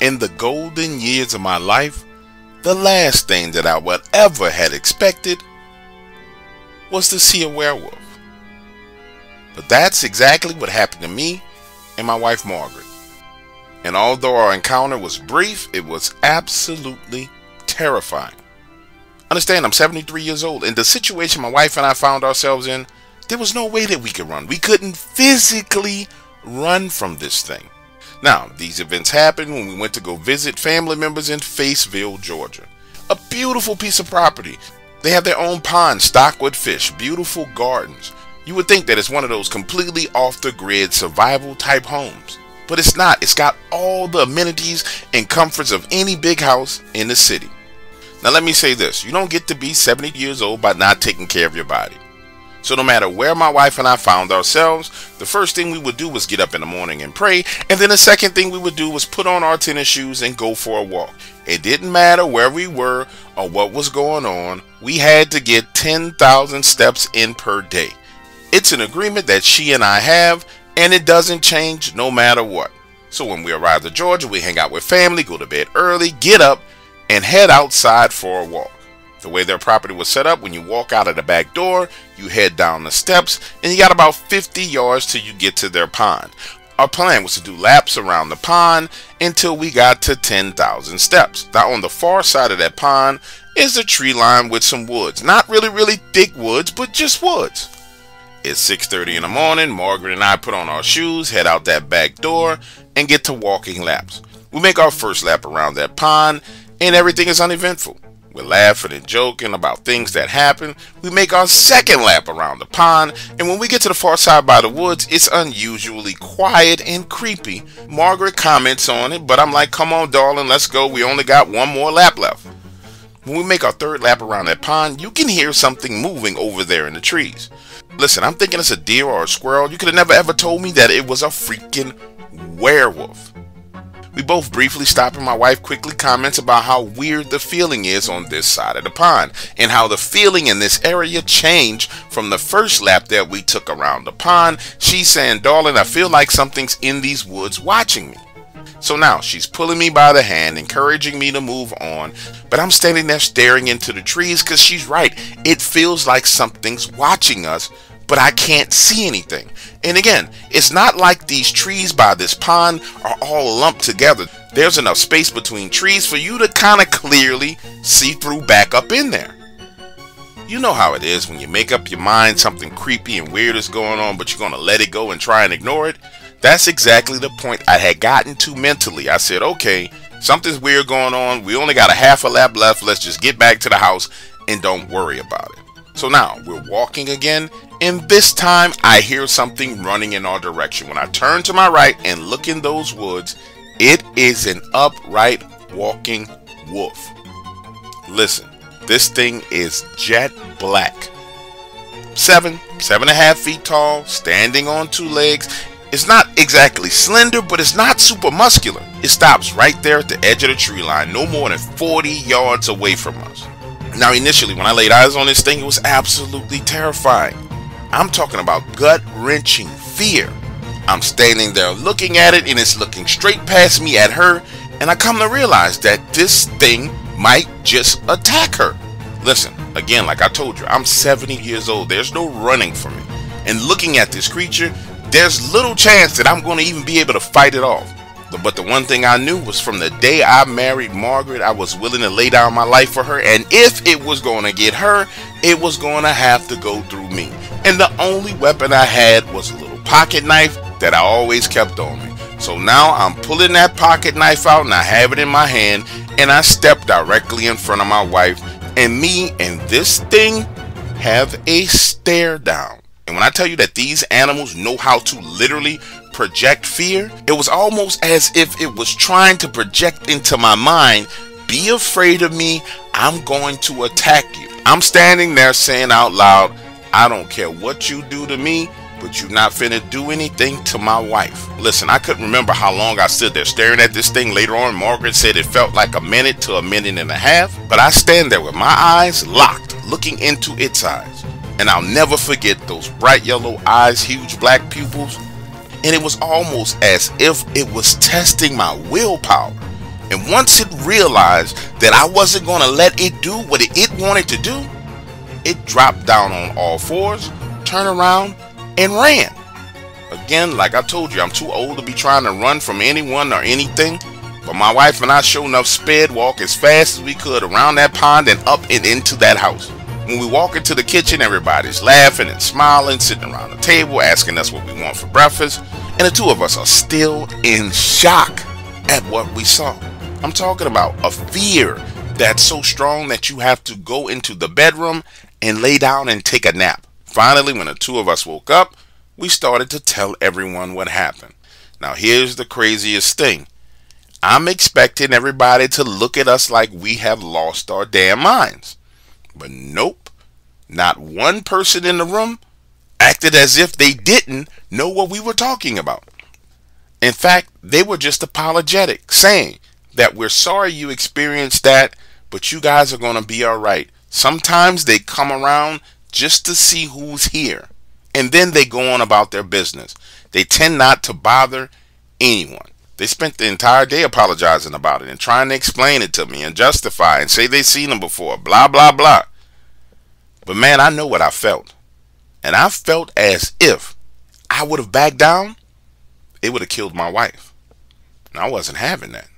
In the golden years of my life, the last thing that I would ever had expected was to see a werewolf. But that's exactly what happened to me and my wife Margaret. And although our encounter was brief, it was absolutely terrifying. Understand, I'm 73 years old, and the situation my wife and I found ourselves in, there was no way that we could run. We couldn't physically run from this thing. Now, these events happened when we went to go visit family members in Faceville, Georgia. A beautiful piece of property. They have their own pond stocked with fish, beautiful gardens. You would think that it's one of those completely off the grid survival type homes. But it's not. It's got all the amenities and comforts of any big house in the city. Now let me say this, you don't get to be 70 years old by not taking care of your body. So no matter where my wife and I found ourselves, the first thing we would do was get up in the morning and pray, and then the second thing we would do was put on our tennis shoes and go for a walk. It didn't matter where we were or what was going on, we had to get 10,000 steps in per day. It's an agreement that she and I have, and it doesn't change no matter what. So when we arrive to Georgia, we hang out with family, go to bed early, get up, and head outside for a walk. The way their property was set up, when you walk out of the back door, you head down the steps, and you got about 50 yards till you get to their pond. Our plan was to do laps around the pond until we got to 10,000 steps. Now on the far side of that pond is a tree line with some woods. Not really thick woods, but just woods. It's 6:30 in the morning. Margaret and I put on our shoes, head out that back door, and get to walking laps. We make our first lap around that pond, and everything is uneventful. We're laughing and joking about things that happen. We make our second lap around the pond, and when we get to the far side by the woods, it's unusually quiet and creepy. Margaret comments on it, but I'm like, come on darling, let's go. We only got one more lap left. When we make our third lap around that pond, you can hear something moving over there in the trees. Listen, I'm thinking it's a deer or a squirrel. You could have never ever told me that it was a freaking werewolf. We both briefly stop, and my wife quickly comments about how weird the feeling is on this side of the pond and how the feeling in this area changed from the first lap that we took around the pond. She's saying, darling, I feel like something's in these woods watching me. So now she's pulling me by the hand, encouraging me to move on, but I'm standing there staring into the trees because she's right. It feels like something's watching us, but I can't see anything. And again, it's not like these trees by this pond are all lumped together. There's enough space between trees for you to kind of clearly see through back up in there. You know how it is when you make up your mind something creepy and weird is going on, but you're going to let it go and try and ignore it. That's exactly the point I had gotten to mentally. I said, okay, something's weird going on. We only got a half a lap left. Let's just get back to the house and don't worry about it. So now we're walking again, and this time I hear something running in our direction. When I turn to my right and look in those woods, it is an upright walking wolf. Listen, this thing is jet black. 7.5 feet tall, standing on two legs. It's not exactly slender, but it's not super muscular. It stops right there at the edge of the tree line, no more than 40 yards away from us. Now initially, when I laid eyes on this thing, it was absolutely terrifying. I'm talking about gut-wrenching fear. I'm standing there looking at it, and it's looking straight past me at her, and I come to realize that this thing might just attack her. Listen, again, like I told you, I'm 70 years old. There's no running from it. And looking at this creature, there's little chance that I'm going to even be able to fight it off. But the one thing I knew was from the day I married Margaret, I was willing to lay down my life for her. And if it was going to get her, it was going to have to go through me. And the only weapon I had was a little pocket knife that I always kept on me. So now I'm pulling that pocket knife out, and I have it in my hand, and I step directly in front of my wife, and me and this thing have a stare down. And when I tell you that these animals know how to literally project fear, it was almost as if it was trying to project into my mind, be afraid of me, I'm going to attack you. I'm standing there saying out loud, I don't care what you do to me, but you're not finna do anything to my wife. Listen, I couldn't remember how long I stood there staring at this thing. Later on, Margaret said it felt like a minute to a minute and a half, but I stand there with my eyes locked, looking into its eyes. And I'll never forget those bright yellow eyes, huge black pupils. And it was almost as if it was testing my willpower. And once it realized that I wasn't going to let it do what it wanted to do, it dropped down on all fours, turned around, and ran. Again, like I told you, I'm too old to be trying to run from anyone or anything. But my wife and I sure enough sped walk as fast as we could around that pond and up and into that house. When we walk into the kitchen, everybody's laughing and smiling, sitting around the table, asking us what we want for breakfast. And the two of us are still in shock at what we saw. I'm talking about a fear that's so strong that you have to go into the bedroom and lay down and take a nap. Finally, when the two of us woke up, we started to tell everyone what happened. Now, here's the craziest thing. I'm expecting everybody to look at us like we have lost our damn minds. But nope, not one person in the room acted as if they didn't know what we were talking about. In fact, they were just apologetic, saying that we're sorry you experienced that, but you guys are going to be alright. Sometimes they come around just to see who's here, and then they go on about their business. They tend not to bother anyone. They spent the entire day apologizing about it and trying to explain it to me and justify and say they've seen them before, blah, blah, blah. But man, I know what I felt. And I felt as if I would have backed down, it would have killed my wife. And I wasn't having that.